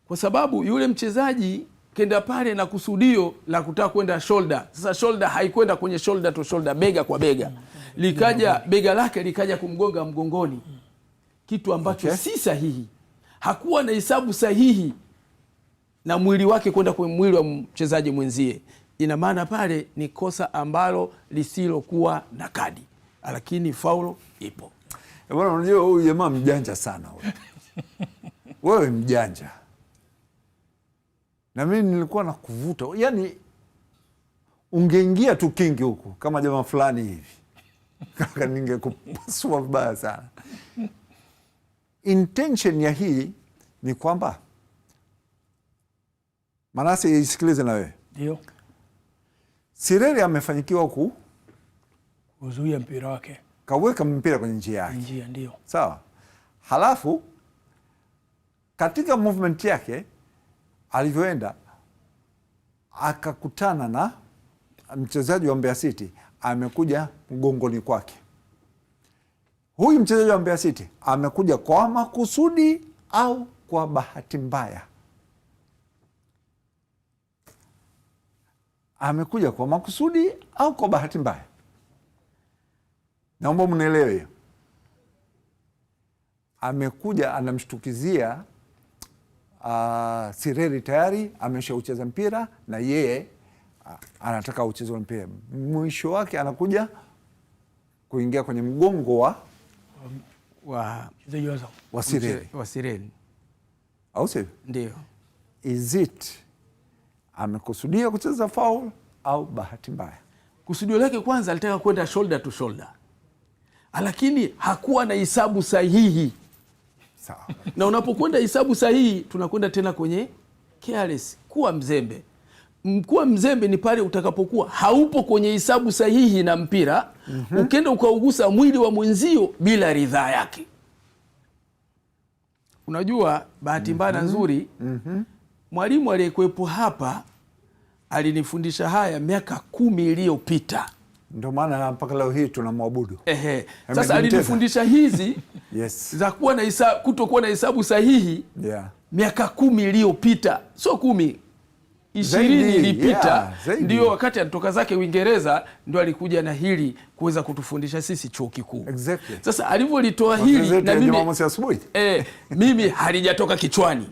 Kwa sababu yule mchezaji kenda pale na kusudio la kutaka kwenda shoulder. Sasa shoulder haikwenda kwenye shoulder to shoulder, bega kwa bega. Likaja bega lake likaja kumgonga mgongoni. Kitu ambacho si sahihi. Hakuwa na hesabu sahihi na mwili wake kwenda kwenye mwili wa mchezaji mwenzie. Ina maana pale ni kosa ambalo lisilokuwa na kadi, lakini faulo ipo. Bwana, unajua huyu jamaa mjanja sana huyu. Wewe mjanja. Na mimi nilikuwa nakuvuta. Yaani ungeingia tu kingi huku kama jamaa fulani hivi. Kaka ningekupasua vibaya sana. Intention ya hii ni kwamba Manase, isikilize na wewe. Ndio. Sireri amefanyikiwa kuzuia mpira wake. Kaweka mpira kwenye njia yake. Njia ndio. Sawa. Halafu katika movement yake alivyoenda akakutana na mchezaji wa Mbeya City amekuja mgongoni kwake. Huyu mchezaji wa Mbeya City amekuja kwa makusudi au kwa bahati mbaya? Amekuja kwa makusudi au kwa bahati mbaya? Naomba mnielewe hiyo. Amekuja anamshtukizia Sireri, tayari ameshaucheza mpira na yeye anataka ucheze wa mpira. Mwisho wake anakuja kuingia kwenye mgongo wa Sireri. Au sivyo? Ndio. Is it amekusudia kucheza foul au bahati mbaya? Kusudio lake kwanza alitaka kwenda shoulder to shoulder, lakini hakuwa na hisabu sahihi. Sawa. Na unapokwenda hisabu sahihi, tunakwenda tena kwenye careless, kuwa mzembe. Kuwa mzembe ni pale utakapokuwa haupo kwenye hisabu sahihi na mpira, ukenda ukaugusa mwili wa mwenzio bila ridhaa yake. Unajua, bahati mbaya nzuri, mwalimu aliyekuwepo hapa alinifundisha haya miaka 10 iliyopita. Ndio maana mpaka leo hii tunamwabudu. Sasa alinifundisha hizi yes, za kuwa na kutokuwa na hesabu sahihi miaka 10 iliyopita. Sio 10, 20 ilipita, zaidi. Ndio wakati anatoka zake Uingereza ndio alikuja na hili kuweza kutufundisha sisi chuo kikuu. Exactly. Sasa alivyolitoa hili na mimi halijatoka kichwani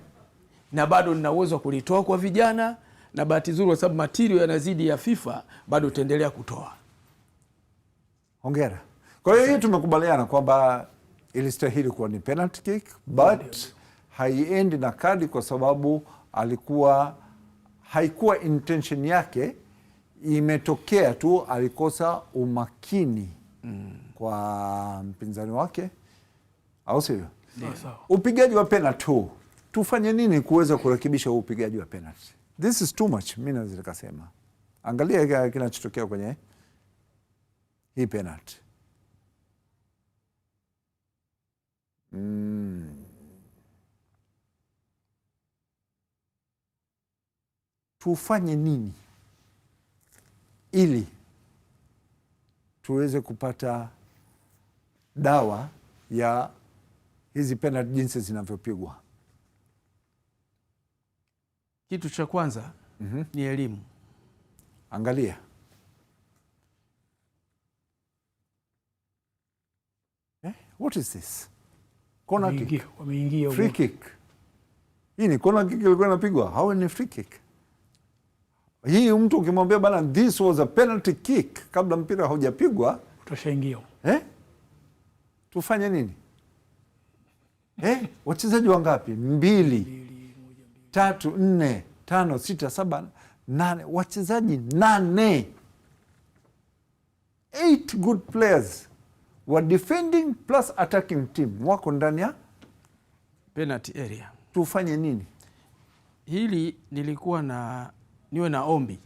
na bado nina uwezo wa kulitoa kwa vijana, na bahati nzuri kwa sababu material yanazidi ya FIFA bado utaendelea kutoa. Hongera. Kwa hiyo hii tumekubaliana kwamba ilistahili kuwa ni penalty kick, but haiendi na kadi kwa sababu haikuwa intention yake, imetokea tu alikosa umakini kwa mpinzani wake, au sivyo? Upigaji wa penalty huu, tufanye nini kuweza kurekebisha upigaji wa penalty? This is too much, mimi naweza nikasema. Angalia kinachotokea kwenye hii penalty. Tufanye nini ili tuweze kupata dawa ya hizi penalty jinsi zinavyopigwa? Kitu cha kwanza ni elimu. Angalia, what is this? Corner kick. Wameingia Free kick. Hii ni corner kick ilikuwa inapigwa, hawa ni free kick. Hii mtu ukimwambia bana this was a penalty kick kabla mpira haujapigwa, utashaingia. Tufanye nini? Wachezaji wangapi? 2, 3, 4, 5, 6, 7, 8, wachezaji 8. 8 good players were defending plus attacking team wako ndani ya penalty area. Tufanye nini? Hili nilikuwa niwe na ombi.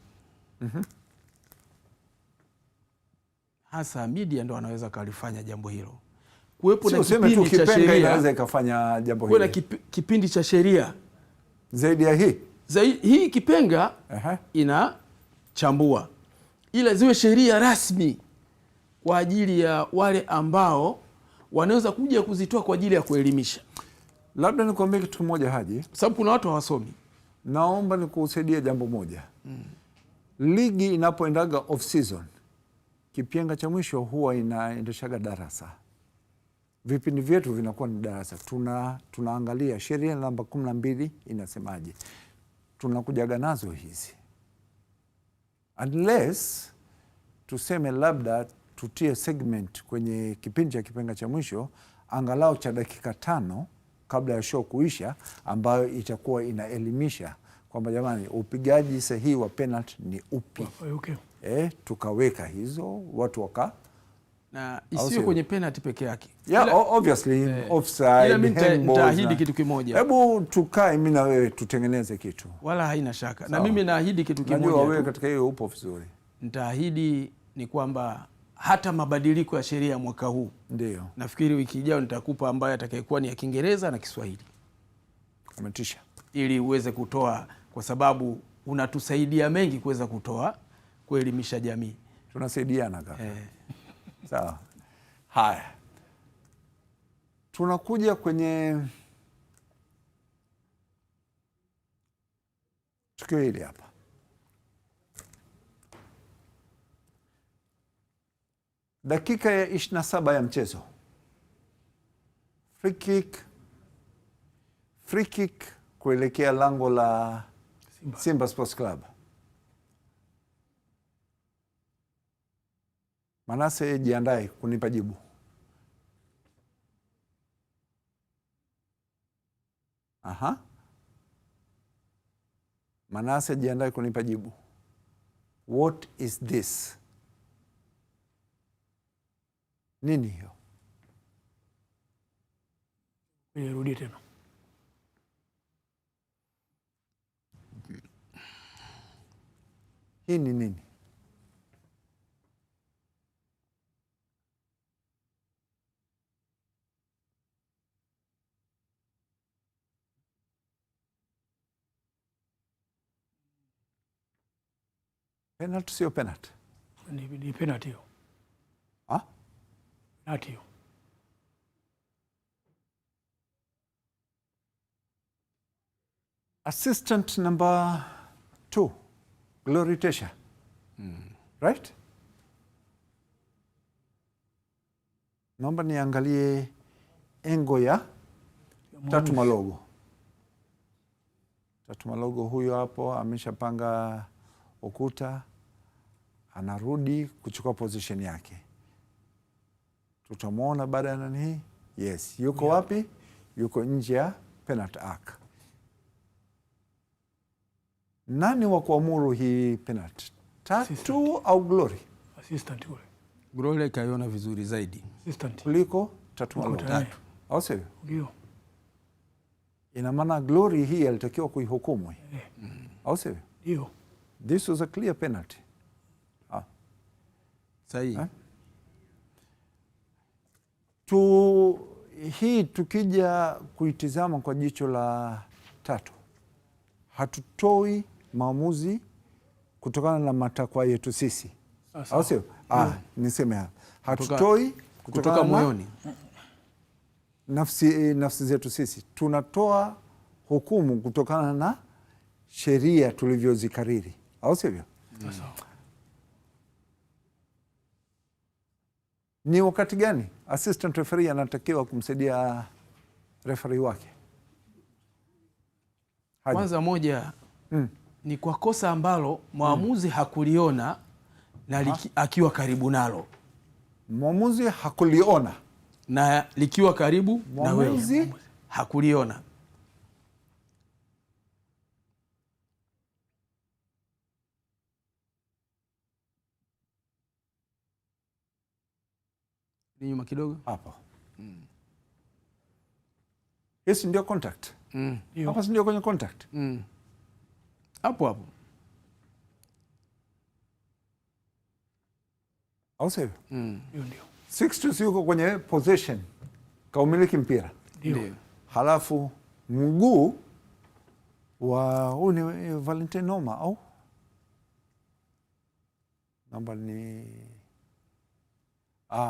Hasa media ndo anaweza kalifanya jambo hilo. Kuwepo na kipindi cha sheria inaweza ikafanya jambo hilo. Kuna kipindi cha sheria zaidi ya hii. Hii kipenga inachambua, ila ziwe sheria rasmi kwa ajili ya wale ambao wanaweza kuja kuzitoa kwa ajili ya kuelimisha. Labda nikuambie kitu kimoja Haji, sababu kuna watu hawasomi. Naomba nikusaidia jambo moja. Ligi inapoendaga off season, kipenga cha mwisho huwa inaendeshaga darasa. Vipindi vyetu vinakuwa ni darasa. Tunaangalia sheria namba 12 inasemaje. Tunakujaga nazo hizi. Unless tuseme labda tutie segment kwenye kipindi cha kipenga cha mwisho angalau cha dakika 5 kabla ya show kuisha, ambayo itakuwa inaelimisha kwamba jamani, upigaji sahihi wa penalty ni upi. Okay. Tukaweka hizo watu na isiyo kwenye penalty peke yake. Obviously offside, handball. Nitaahidi kitu kimoja. Hebu tukae mimi na wewe tutengeneze kitu. Wala haina shaka. Na mimi naahidi kitu kimoja. Najua wewe katika hiyo upo vizuri. Nitaahidi ni kwamba hata mabadiliko ya sheria mwaka huu, ndio nafikiri wiki ijayo nitakupa ambayo atakayekuwa ni ya Kiingereza na Kiswahili. Umetisha. Ili uweze kutoa, kwa sababu unatusaidia mengi kuweza kutoa, kuelimisha jamii. Tunasaidiana kaka. Sawa. Haya. Tunakuja kwenye tukio hili hapa. Dakika ya 27 ya mchezo. Free kick kuelekea lango la Simba Sports Club. Manase, jiandae kunipa jibu. Manase, jiandae kunipa jibu. What is this? Nini hiyo? Nirudie tena. Hii ni nini? Penalty sio penalty? Ni penalty hiyo. Penalty hiyo. Assistant number 2 Glory Tesha. Right? Naomba niangalie engo ya Tatu Malogo. Tatu Malogo huyo hapo ameshapanga ukuta, anarudi kuchukua position yake. Tutamwona baada ya nani hii? Yes, yuko wapi? Yuko nje ya penalty arc. Nani wa kuamuru hii penalty? Tatu au Glory? Assistant yule. Glory kaiona vizuri zaidi Assistant. Kuliko Tatu Malogo. Tatu. Au sio? Ndio. Ina maana Glory hii alitakiwa kuihukumu. Au sio? Ndio. This was a clear penalty. sahihi. Hii tukija kuitizama kwa jicho la tatu, hatutoi maamuzi kutokana na matakwa yetu sisi, au sio? Niseme hapa, hatutoi kutoka moyoni nafsi zetu sisi, tunatoa hukumu kutokana na sheria tulivyozikariri, au sivyo? Ni wakati gani assistant referee anatakiwa kumsaidia referee wake? Kwanza moja, ni kwa kosa ambalo mwamuzi hakuliona na akiwa karibu nalo. Mwamuzi hakuliona na likiwa karibu na wewe hakuliona. Ni nyuma kidogo hapo. Yes, ndio contact. Hapa ndio kwenye contact. Hapo hapo. Au sivyo? Ndio. Sixtus yuko kwenye possession, kaumiliki mpira. Ndio. Halafu mguu wa huyu ni Valentin Noma au namba ni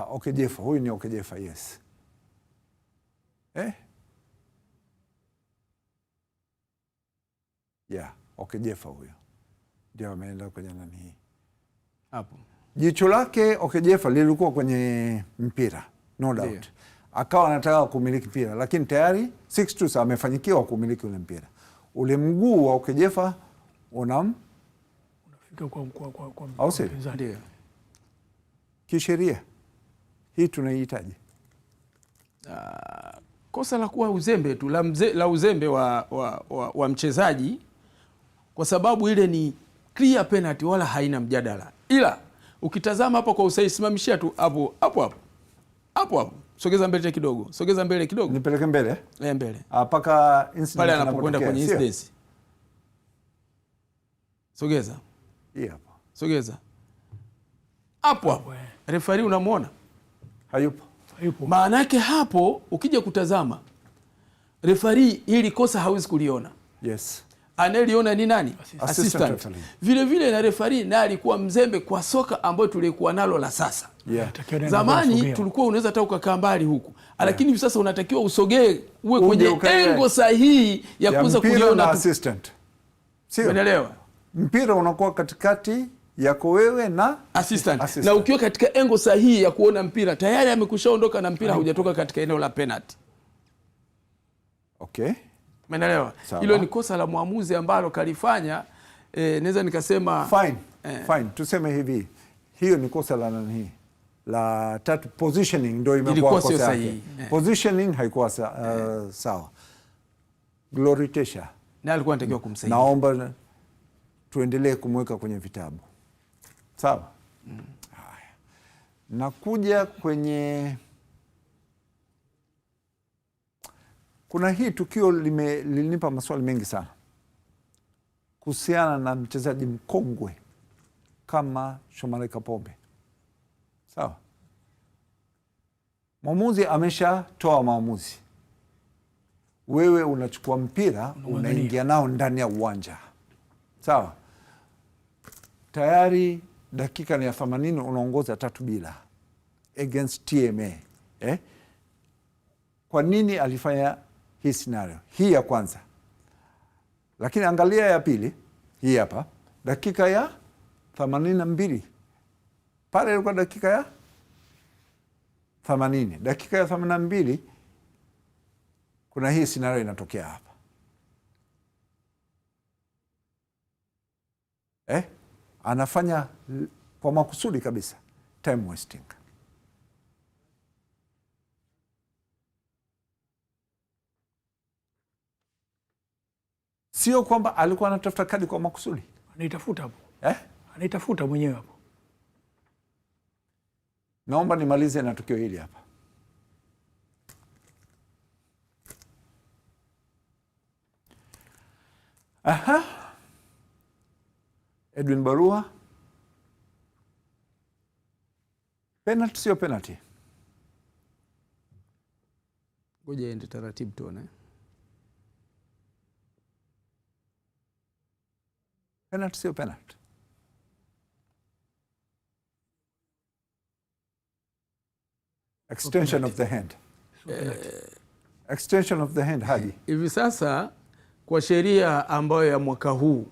Okejefa. Huyu ni Okejefa, yes. Okejefa huyo ndio ameenda kwenye nani hii hapo. Jicho lake Okejefa lilikuwa kwenye mpira, no doubt. Akawa anataka kumiliki mpira, lakini tayari Sixtus amefanyikiwa kumiliki ule mpira. Ule mguu wa Okejefa unafika kwa mpinzani. Kisheria hii tunaihitaji. Kosa la kuwa uzembe tu la uzembe wa mchezaji, kwa sababu ile ni clear penalty, wala haina mjadala. Ila ukitazama hapo kwa usahihi, simamishia tu hapo, sogeza mbele kidogo, nipeleke mbele mbele mpaka pale anapokwenda kwenye incidence. Sogeza sogeza hapo. Refari unamwona hayupo. Maana yake hapo ukija kutazama refari ili kosa hawezi kuliona. Yes. Aneliona ni nani? Assistant. Vile vile na refari na alikuwa mzembe kwa soka ambayo tulikuwa nalo la sasa. Zamani tulikuwa unaweza hata ukakaa mbali huku, lakini hivi sasa unatakiwa usogee uwe kwenye engo sahihi ya kuweza kuliona assistant. Sio? Unaelewa? Mpira unakuwa katikati yako wewe na assistant. Na ukiwa katika engo sahihi ya kuona mpira, tayari amekushaondoka na mpira haujatoka katika eneo la penalty. Okay. Umeelewa? Hilo ni kosa la mwamuzi ambalo kalifanya, naweza nikasema fine. Tuseme hivi, hiyo ni kosa la nani hii? La tatu, positioning ndio imekuwa kosa yake. Positioning haikuwa sawa. Glory Tesha na alikuwa anatakiwa kumsaidia. Naomba tuendelee kumweka kwenye vitabu. Sawa? Haya. Nakuja kwenye kuna hii tukio lilinipa maswali mengi sana kuhusiana na mchezaji mkongwe kama Shomari Kapombe. Sawa? Mwamuzi ameshatoa maamuzi. Wewe unachukua mpira, unaingia nao ndani ya uwanja. Sawa? Tayari dakika ni ya 80, unaongoza 3-0 against TMA. Kwa nini alifanya hii scenario? Hii ya kwanza. Lakini angalia ya pili, hii hapa. dakika ya 82 pale ilikuwa dakika ya 80. Dakika ya 82 kuna hii scenario inatokea hapa. Anafanya kwa makusudi kabisa, time wasting. Sio kwamba alikuwa anatafuta kadi kwa makusudi. Anaitafuta hapo. Anaitafuta mwenyewe hapo. Naomba nimalize na tukio hili hapa. Edwin Barua, penalty sio penalty? Ngoja ende taratibu tuone. Penalty sio penalty? Extension of the hand. Extension of the hand, Haji. Hivi sasa kwa sheria ambayo ya mwaka huu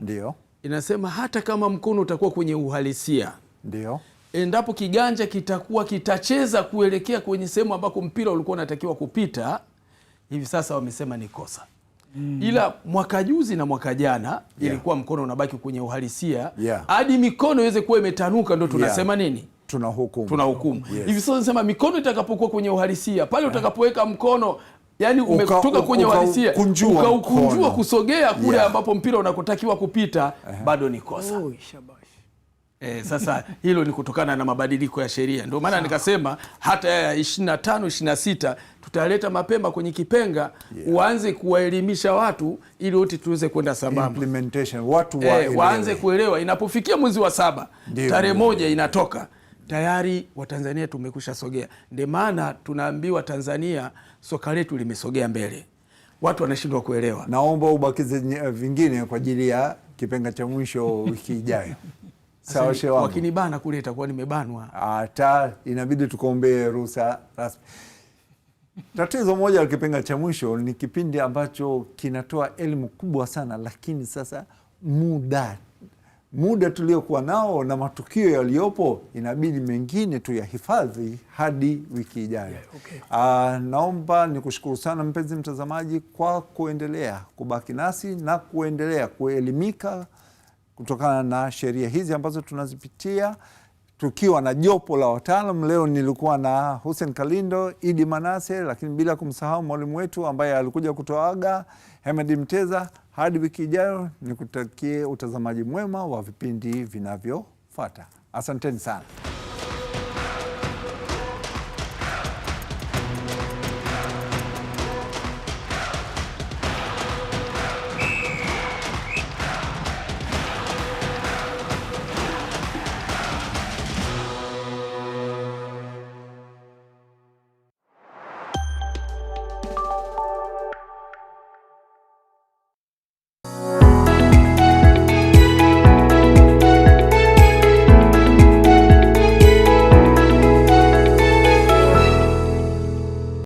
ndio inasema hata kama mkono utakuwa kwenye uhalisia, ndio endapo kiganja kitakuwa kitacheza kuelekea kwenye sehemu ambako mpira ulikuwa unatakiwa kupita, hivi sasa wamesema ni kosa. Ila mwaka juzi na mwaka jana ilikuwa mkono unabaki kwenye uhalisia hadi mikono iweze kuwa imetanuka, ndo tunasema nini? Tunahukumu. Hivi sasa nasema mikono itakapokuwa kwenye uhalisia, pale utakapoweka mkono, yani umetoka kwenye uhalisia ukaukunjua kusogea kule ambapo mpira unakotakiwa kupita, bado ni kosa. Sasa hilo ni kutokana na mabadiliko ya sheria. Ndio maana nikasema hata ya 25, 26 tutaleta mapema kwenye kipenga, uanze kuwaelimisha watu ili wote tuweze kwenda sambamba. Implementation, watu waanze kuelewa. Inapofikia mwezi wa 7 tarehe 1 inatoka, tayari Watanzania tumekusha sogea. Ndio maana tunaambiwa Tanzania soka letu limesogea mbele. Watu wanashindwa kuelewa. Naomba ubakize vingine kwa ajili ya kipenga cha mwisho wiki ijayo. Sawa shehe wangu. Wakinibana kule itakuwa nimebanwa. Hata inabidi tukaombee ruhusa rasmi. Tatizo moja la kipenga cha mwisho ni kipindi ambacho kinatoa elimu kubwa sana, lakini sasa muda tuliokuwa nao na matukio yaliyopo inabidi mengine tuyahifadhi hadi wiki ijayo. Naomba nikushukuru sana mpenzi mtazamaji kwa kuendelea kubaki nasi na kuendelea kuelimika kutokana na sheria hizi ambazo tunazipitia tukiwa na jopo la wataalam. Leo nilikuwa na Hussein Kalindo, Idi Manase, lakini bila kumsahau mwalimu wetu ambaye alikuja kutoaga, Hemedi Mteza. Hadi wiki ijayo, nikutakie utazamaji mwema wa vipindi vinavyofuata. Asanteni sana.